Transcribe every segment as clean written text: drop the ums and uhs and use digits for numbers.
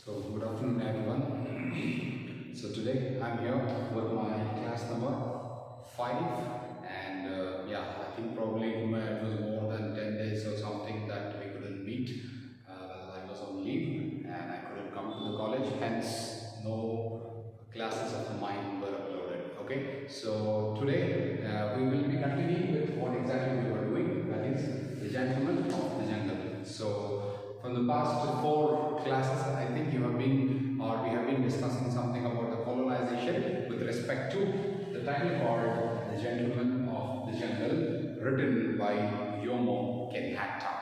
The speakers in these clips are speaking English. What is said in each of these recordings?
So good afternoon everyone. So today I'm here with my class number 5 and I think probably it was more than 10 days or something that we couldn't meet. I was on leave and I couldn't come to the college, hence no classes of mine were uploaded. Okay, so today we will be continuing with what exactly we were doing, that is the gentleman of the jungle. So from the past 4 classes, I think we have been discussing something about the colonization with respect to the title called The Gentleman of the Jungle, written by Iomo, Kenyatta.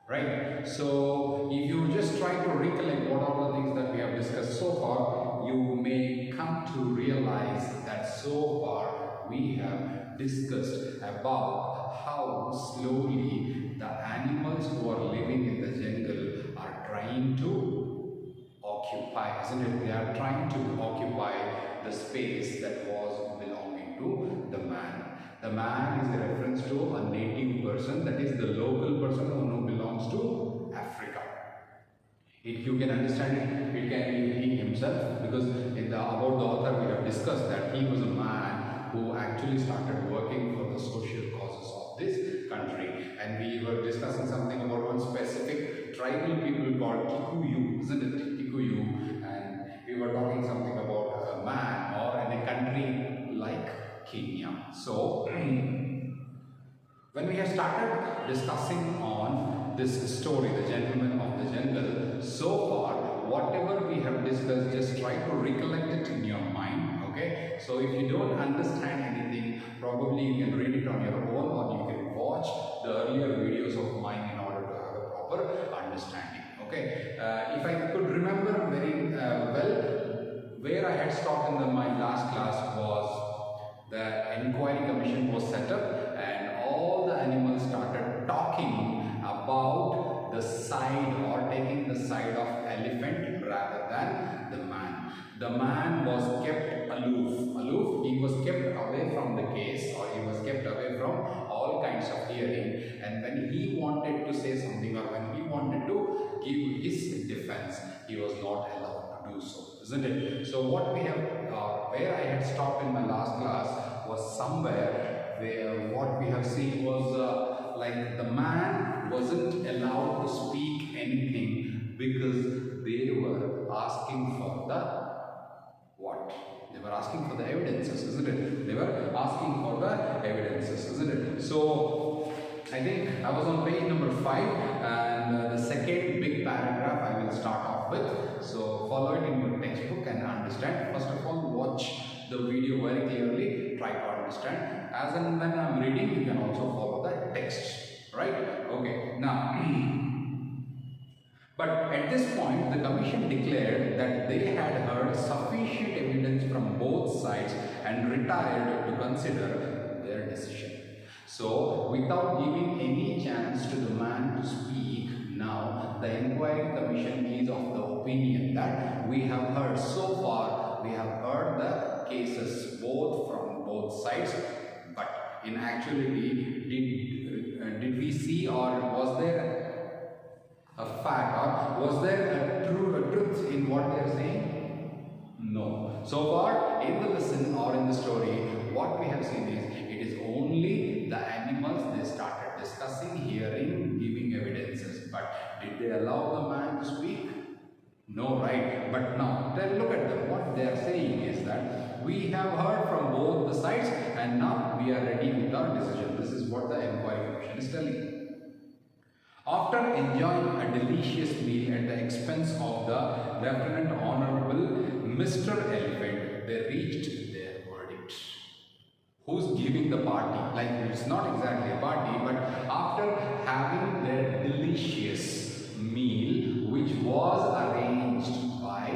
Right? So if you just try to recollect what are the things that we have discussed so far, you may come to realize that so far we have discussed about how slowly the animals who are living in the jungle are trying to occupy, isn't it? They are trying to occupy the space that was belonging to the man. The man is a reference to a native person, that is the local person who belongs to Africa. If you can understand it, it can be he himself, because in about the author we have discussed that he was a man who actually started working for the social causes of this country, and we were discussing something about one specific tribal people called Kikuyu, isn't it? Kikuyu, and we were talking something about a man or in a country like Kenya. So when we have started discussing on this story, The Gentleman of the Jungle, so far whatever we have discussed, just try to recollect it in your mind. Okay, so if you don't understand anything, probably you can read it on your own, or you can watch the earlier videos of mine in order to have a proper understanding. Okay, if I could remember very well, where I had stopped in my last class was the inquiry commission was set up and all the animals started talking about the side or taking the side of elephant rather than the man. The man was kept aloof, he was kept away from the case, or he was kept away from all kinds of hearing, and when he wanted to say something or when he wanted to give his defense, he was not allowed to do so, isn't it? So what we have, where I had stopped in my last class was somewhere where what we have seen was like the man wasn't allowed to speak anything because they were asking for the what? They were asking for the evidences, isn't it? They were asking for the evidences, isn't it? So I think I was on page number 5, and the second big paragraph I will start off with. So follow it in your textbook and understand. First of all, watch the video very clearly, try to understand. As and when I am reading, you can also follow the text, right? Okay, now but at this point, the commission declared that they had heard sufficient evidence from both sides and retired to consider their decision. So, without giving any chance to the man to speak, now the inquiry commission is of the opinion that we have heard so far, we have heard the cases both from both sides, but in actuality, did we see, or was there a fact, or was there a truth in what they are saying? No. So far in the lesson or in the story, what we have seen is it is only the animals they started discussing, hearing, giving evidences. But did they allow the man to speak? No, right? But now then look at them. What they are saying is that we have heard from both the sides and now we are ready with our decision. This is what the inquiry commission is telling. After enjoying a delicious meal at the expense of the Lieutenant Honorable Mr. Elephant, they reached their verdict. Who's giving the party? Like, it's not exactly a party, but after having their delicious meal, which was arranged by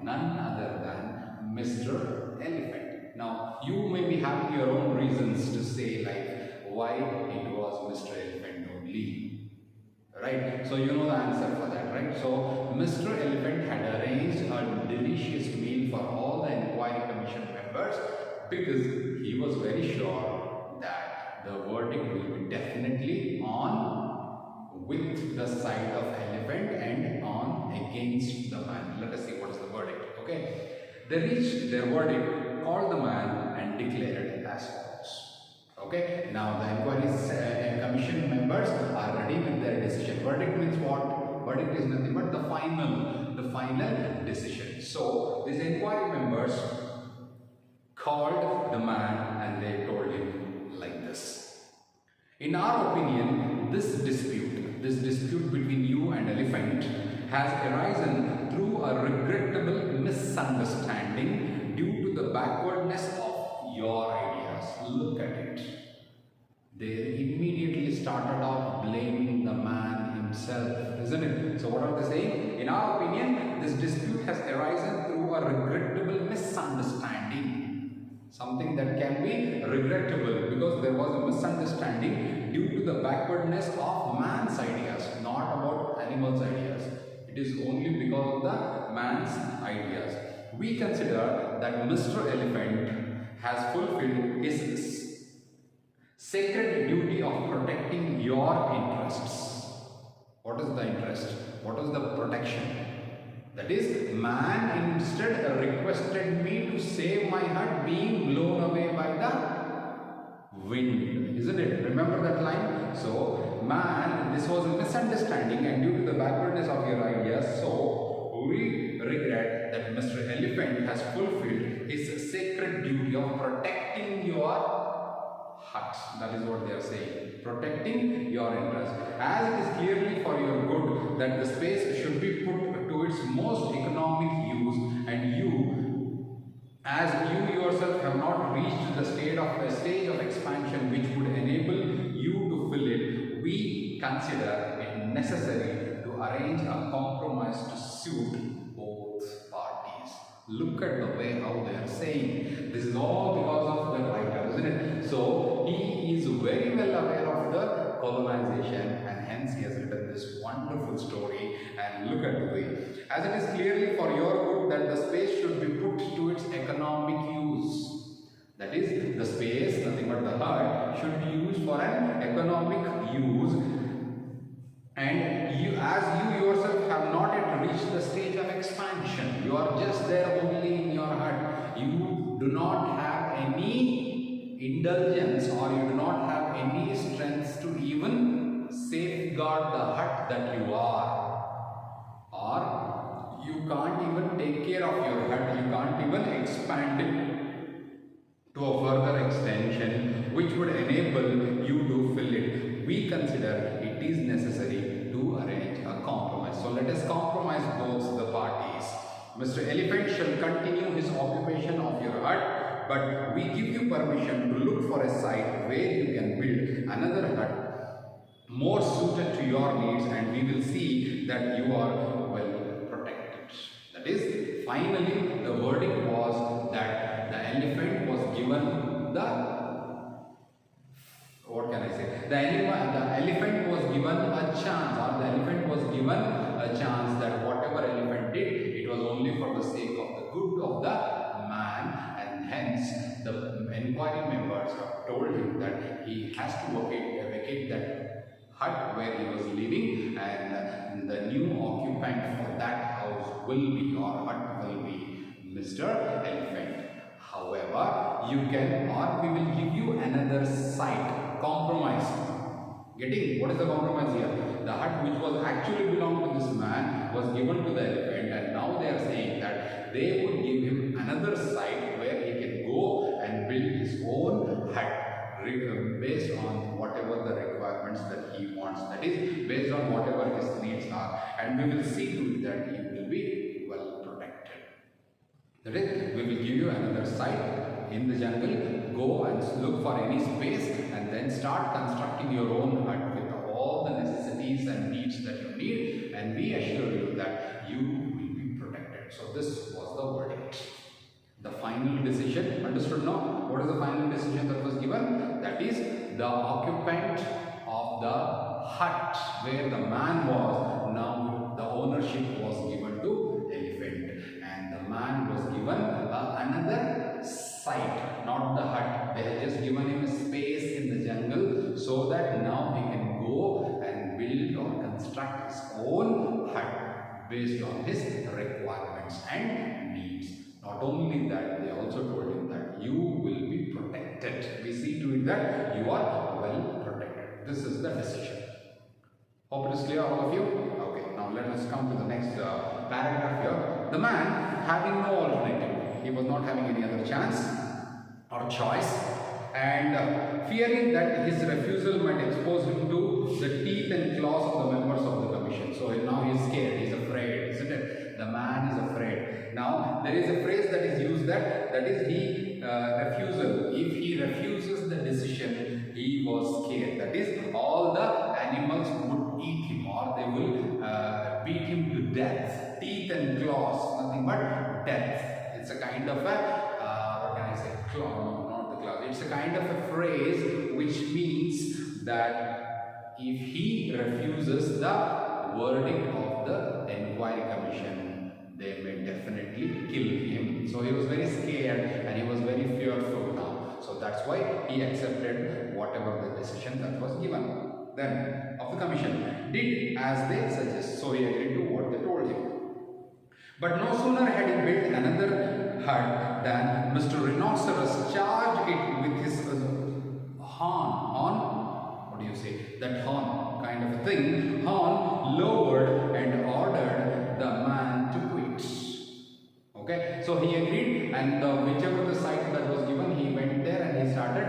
none other than Mr. Elephant. Now, you may be having your own reasons to say like why it was Mr. Elephant only. Right, so you know the answer for that, right? So Mr. Elephant had arranged a delicious meal for all the inquiry commission members because he was very sure that the verdict will be definitely on with the side of elephant and on against against the man. Let us see what is the verdict. Okay, they reached their verdict, called the man, and declared as follows. Okay, now the inquiry commission members are ready with their decision. Verdict means what? Verdict is nothing but the final decision. So these inquiry members called the man and they told him like this. In our opinion, this dispute between you and elephant has arisen through a regrettable misunderstanding due to the backwardness of your ideas. Look at it. They immediately started off blaming the man himself, isn't it? So what are they saying? In our opinion, this dispute has arisen through a regrettable misunderstanding. Something that can be regrettable because there was a misunderstanding due to the backwardness of man's ideas, not about animals' ideas. It is only because of the man's ideas. We consider that Mr. Elephant has fulfilled his sacred duty of protecting your interests. What is the interest? What is the protection? That is, man instead requested me to save my hut being blown away by the wind. Isn't it? Remember that line? So, man, this was a misunderstanding and due to the backwardness of your ideas, so we regret that Mr. Elephant has fulfilled his sacred duty of protecting your hut. That is what they are saying. Protecting your interest. As it is clearly for your good that the space should be put to its most economic use, and you, as you yourself have not reached the stage of expansion which would enable you to fill it, we consider it necessary to arrange a compromise to suit both parties. Look at the way how they are saying. This is all because of the writer, isn't it? So he is very well aware of the colonization and hence he has written this wonderful story. And look at the way. As it is clearly for your good that the space should be put to its economic use. That is, the space, nothing but the hut, should be used for an economic use. And you, as you yourself have not yet reached the stage of expansion, you are just there only in your hut. You do not have any indulgence or you do not have any strength to even safeguard the hut that you are. Or you can't even take care of your hut, you can't even expand it to a further extension which would enable you to fill it. We consider it is necessary to arrange a compromise. So let us compromise both the parties. Mr. Elephant shall continue his occupation of your hut, but we give you permission to look for a site where you can build another hut more suited to your needs, and we will see that you are well protected. That is, finally the verdict was that the elephant was given the the elephant was given a chance, or the elephant was given a chance that whatever elephant did, it was only for the sake of the good of the man, and hence the inquiry members have told him that he has to vacate that hut where he was living, and the new occupant for that house will be, or hut will be, Mr. Elephant. However, you can, or we will give you another site. Compromise. Getting? What is the compromise here? The hut which was actually belonged to this man was given to the elephant, and now they are saying that they would give him another site where he can go and build his own hut based on whatever the requirements that he wants. That is, based on whatever his needs are, and we will see to it that he will be well protected. That is, we will give you another site in the jungle. Go and look for any space and then start constructing your own hut with all the necessities and needs that you need, and we assure you that you will be protected. So this was the verdict. The final decision, understood now? What is the final decision that was given? That is, the occupant of the hut where the man was, now the ownership was given to elephant, and the man was given another site, not the hut. They had just given him a space in the jungle so that now he can go and build or construct his own hut based on his requirements and needs. Not only that, they also told him that you will be protected. We see to it that you are well protected. This is the decision. Hope it is clear, all of you? Okay, now let us come to the next paragraph here. The man, having no alternative, he was not having any other chance or choice, and fearing that his refusal might expose him to the teeth and claws of the members of the commission. So now he is scared, he is afraid, isn't it? The man is afraid. Now there is a phrase that is used that is he refusal. If he refuses the decision, he was scared. That is, all the animals would eat him, or they will beat him to death. Teeth and claws, nothing but death. It's a kind of a what can I say? Claw, not the claw. It's a kind of a phrase which means that if he refuses the verdict of the inquiry commission, they may definitely kill him. So he was very scared and he was very fearful now. So that's why he accepted whatever the decision that was given. Then of the commission did as they suggest. So he agreed to what they told him. But no sooner had he built another hut than Mr. Rhinoceros charged it with his horn. What do you say? That horn kind of a thing. Horn lowered and ordered the man to quit. Okay, so he agreed, and whichever the site that was given, he went there and he started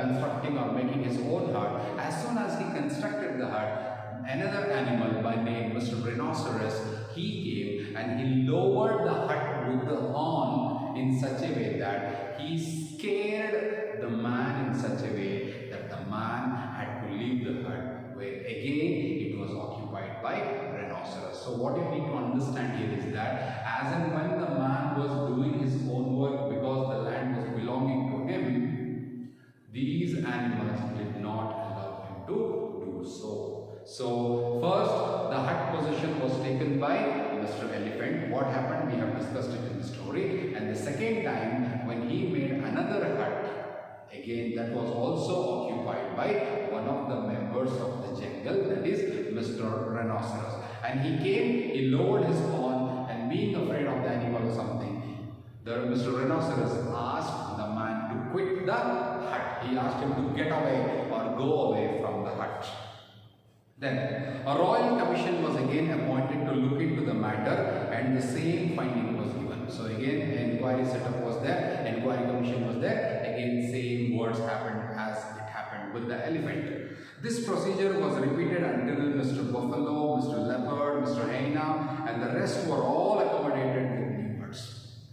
constructing or making his own hut. As soon as he constructed the hut, another animal by name Mr. Rhinoceros, he came and he lowered the hut with the horn in such a way that he scared the man in such a way that the man had to leave the hut, where again it was occupied by rhinoceros. So what you need to understand here is that as and when the man was doing his own work, because the land was belonging to him, these animals did not allow him to do so. So first the hut possession was taken by Mr. Elephant. What happened? We have discussed it in the story. And the second time when he made another hut, again that was also occupied by one of the members of the jungle, that is Mr. Rhinoceros. And he came, he lowered his horn, and being afraid of the animal or something, Mr. Rhinoceros asked the man to quit the hut. He asked him to get away or go away from the hut. Then a royal commission was again appointed to look into the matter, and the same finding was given. So again inquiry setup was there, inquiry commission was there, again same words happened as it happened with the elephant. This procedure was repeated until Mr. Buffalo, Mr. Leopard, Mr. Hyena and the rest were all accommodated with new huts.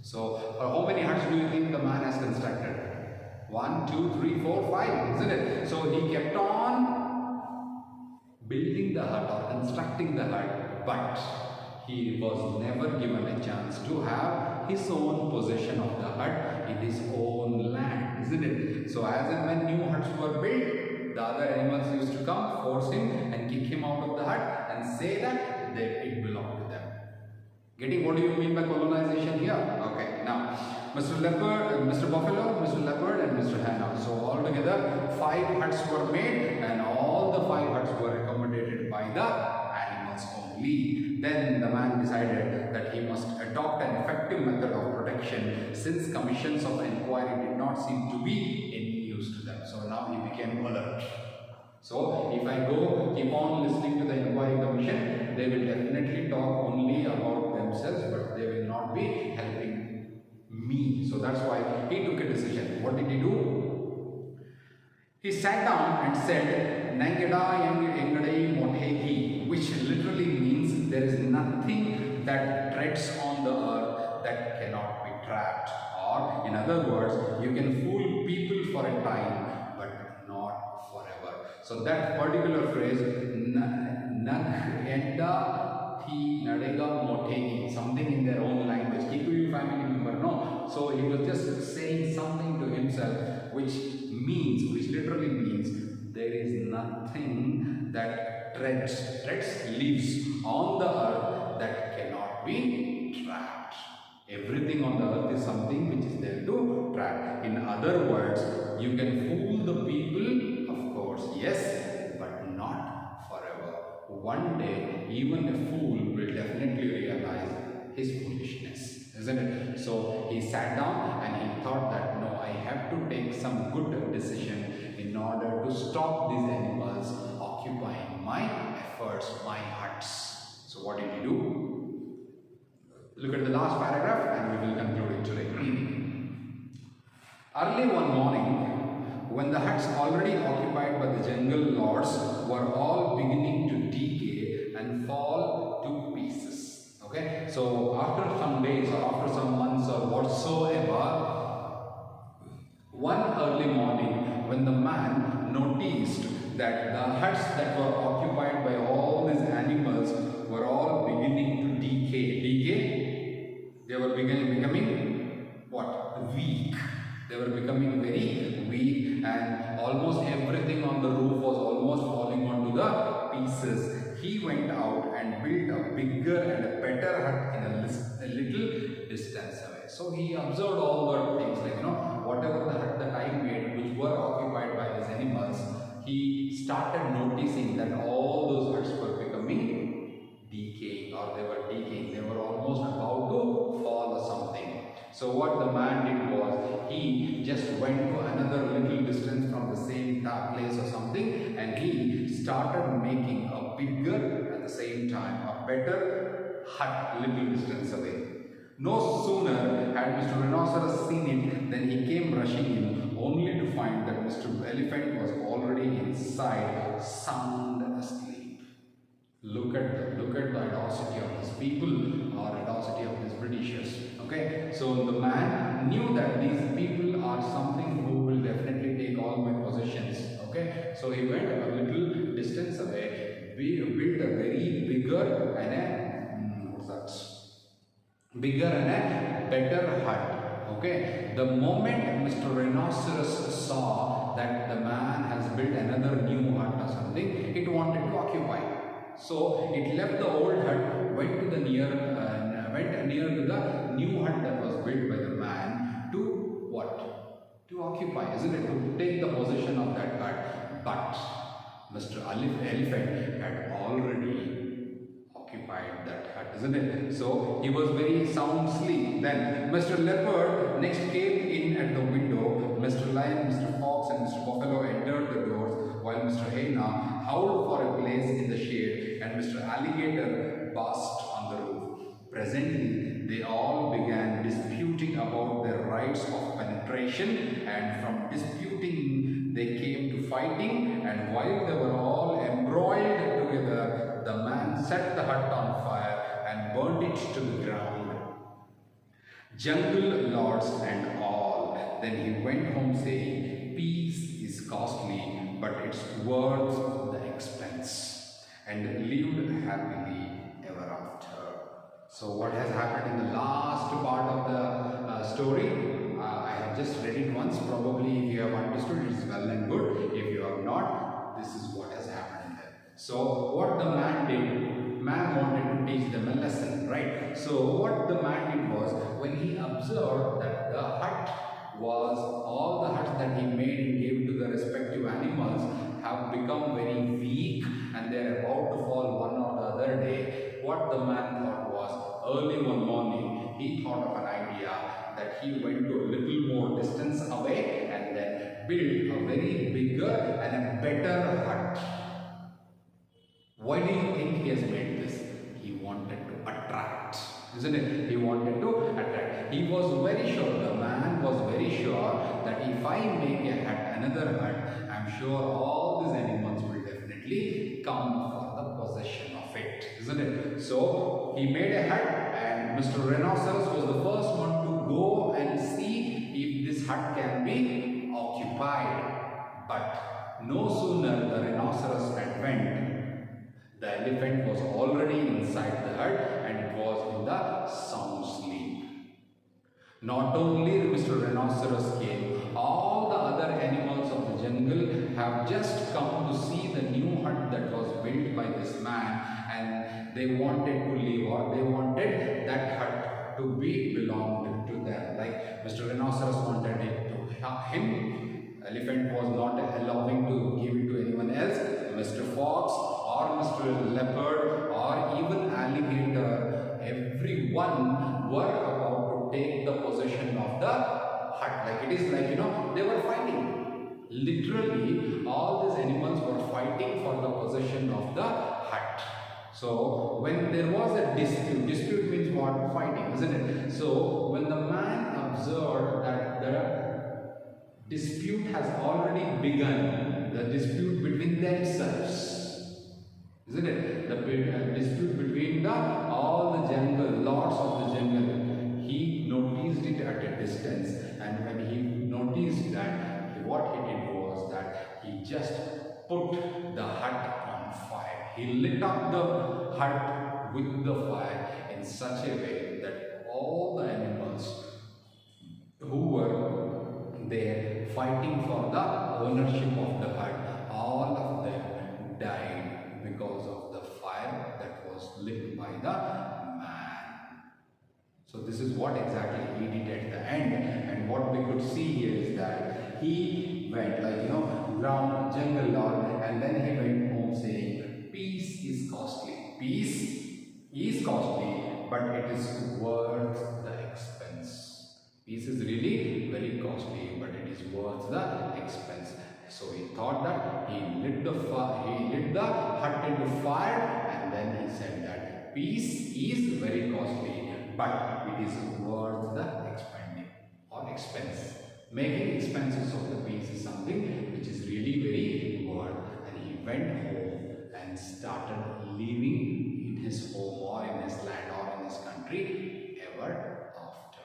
So how many huts do you think the man has constructed? 1, 2, 3, 4, 5, isn't it? So he kept on building the hut or constructing the hut, but he was never given a chance to have his own possession of the hut in his own land, isn't it? So as and when new huts were built, the other animals used to come, force him and kick him out of the hut and say that it belonged to them. Getting what do you mean by colonization here? Okay, now Mr. Leopard, Mr. Buffalo, Mr. Leopard and Mr. Hyena. So altogether 5 huts were made, and all the 5 huts were accommodated by the animals only. Then the man decided that he must adopt an effective method of protection, since commissions of inquiry did not seem to be any use to them. So now he became alert. So if I keep on listening to the inquiry commission, they will definitely talk only about themselves, but they will not be helping me. So that's why he took a decision. What did he do? He sat down and said, Nangeda Yangadai Motegi, which literally means there is nothing that treads on the earth that cannot be trapped. Or in other words, you can fool people for a time, but not forever. So that particular phrase, Nangeda Thi Nadega Motegi, something in their own language. Kikuyu family member, no. So he was just saying something to himself, which literally means there is nothing that lives on the earth that cannot be trapped. Everything on the earth is something which is there to trap. In other words, you can fool the people, of course, yes, but not forever. One day, even a fool will definitely is foolishness, isn't it? So he sat down and he thought that no, I have to take some good decision in order to stop these animals occupying my efforts, my huts. So what did he do? Look at the last paragraph and we will conclude it today. Early one morning, when the huts already occupied by the jungle lords were all beginning to decay and fall to pieces. Okay, so after some days or after some months or whatsoever, one early morning when the man noticed that the huts that were occupied by all these animals were all beginning to decay. They were becoming what? Weak. They were becoming very weak and almost everything on the roof was almost falling onto the pieces. He went out and built a bigger and a better hut in a little distance away. So he observed all the things like, whatever the hut that I made which were occupied by these animals, he started noticing that all those huts were becoming decaying, or they were decaying. They were almost about to fall or something. So what the man did was, he just went to another little distance from the same place or something, and he started making a bigger at the same time, a better hut little distance away. No sooner had Mr. Rhinoceros seen it than he came rushing in, only to find that Mr. Elephant was already inside, sound asleep. Look at the audacity of these people, or audacity of these Britishers. Okay, so the man knew that these people are something who will definitely take all my possessions. Okay, so he went a little distance away, built a very bigger and a better hut. Okay, the moment Mr. Rhinoceros saw that the man has built another new hut or something, it wanted to occupy. So it left the old hut, went near to the new hut that was built by the man to what? To occupy, isn't it? To take the possession of that hut. But Mr. Elephant had already occupied that hut, isn't it? So he was very sound asleep. Then Mr. Leopard next came in at the window. Mr. Lion, Mr. Fox and Mr. Buffalo entered the doors, while Mr. Hyena howled for a place in the shade and Mr. Alligator basked on the roof. Presently, they all began disputing about their rights of penetration, and from disputing they came to fighting, and while they were all embroiled together, the man set the hut on fire and burnt it to the ground. Jungle lords and all. Then he went home saying, peace is costly, but it's worth the expense, and lived happily ever after. So what has happened in the last part of the story? I have just read it once. Probably if you have understood, it is well and good. If you have not, this is what has happened there. So what the man did, man wanted to teach them a lesson, right? So what the man did was, when he observed that the hut was, all the huts that he made and gave to the respective animals have become very weak and they are about to fall one or the other day, what the man thought was, early one morning he thought of an idea that he went to a little more distance away and then built a very bigger and a better hut. Why do you think he has made this? He wanted to attract, isn't it? He wanted to attract. He was very sure, the man was very sure that if I make a hut, another hut, I'm sure all these animals will definitely come for the possession of it, isn't it? So he made a hut, and Mr. Rhinoceros was the first one to go and see if this hut can be occupied. But no sooner the rhinoceros had went, the elephant was already inside the hut and it was in the sound sleep. Not only Mr. Rhinoceros came, all the other animals of the jungle have just come to see the new hut that was built by this man, and they wanted to live, or they wanted that hut to be belonged to them. Like Mr. Rhinoceros wanted it to him, elephant was not allowing to give it to anyone else. Mr. Fox or Mr. Leopard or even alligator, everyone were about to take the possession of the hut. Like it is like, you know, they were fighting. Literally, all these animals were fighting for the possession of the hut. So when there was a dispute means what? Fighting, isn't it? So when the man observed that the dispute has already begun, the dispute between themselves, isn't it? The dispute between all the jungle, lords of the jungle, he noticed it at a distance, and when he noticed that, what he did was that he just put the hut on fire. He lit up the hut with the fire in such a way that all the animals who were there fighting for the ownership of the hut, all of them died because of the fire that was lit by the man. So this is what exactly he did at the end, and what we could see here is that he went, like, you know, ground jungle lord, and then he went home saying, peace is costly. Peace is costly, but it is worth the expense. Peace is really very costly, but it is worth the expense. So he thought that he lit the hut into fire, and then he said that peace is very costly, but it is worth the expending or expense. Making expenses of the peace is something which is really very worth. And he went home and started living in his home or in his land or in his country ever after.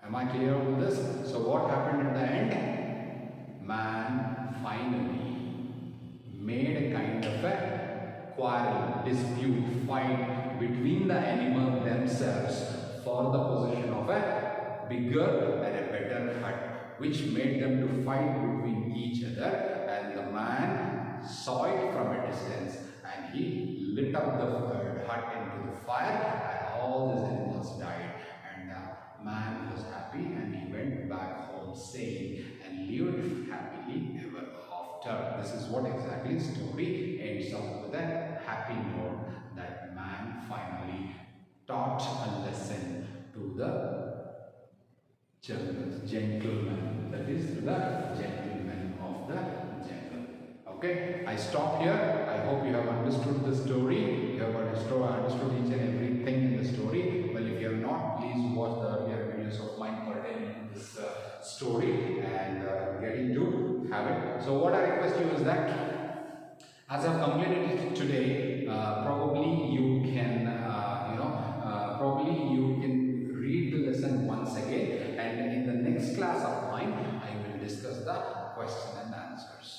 Am I clear with this? So what happened at the end? Man finally made a kind of a quarrel, dispute, fight between the animals themselves for the possession of a bigger and a better hut, which made them to fight between each other, and the man saw it from a distance, and he lit up the hut into the fire, and all these animals died, and the man was happy, and he went back home saying, and lived happily ever after. This is what exactly the story ends up with, a happy note that man finally taught a lesson to the gentleman, that is to the gentleman of the jungle. Okay, I stop here. I hope you have understood the story. You have understood each and everything in the story. Well, if you have not, please watch the earlier videos of mine pertaining to this story and get into have it. So what I request you is that as I have completed it today, probably you can read the lesson once again, and in the next class of mine I will discuss the question and answers.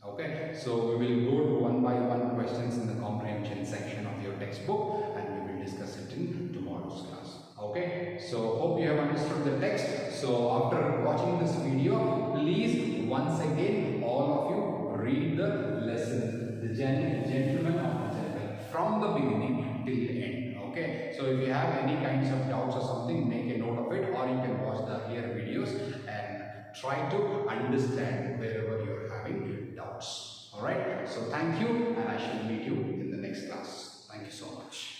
Okay, so we will go to one by one questions in the comprehension section of your textbook, and we will discuss it in tomorrow's class. Okay, so hope you have understood the text. So after watching this video, please once again all of you read the lesson, the gentleman of the jungle, from the beginning till the end. Okay, so if you have any kinds of doubts or something, make a note of it, or you can watch the earlier videos and try to understand wherever you are having doubts. Alright, so thank you, and I shall meet you in the next class. Thank you so much.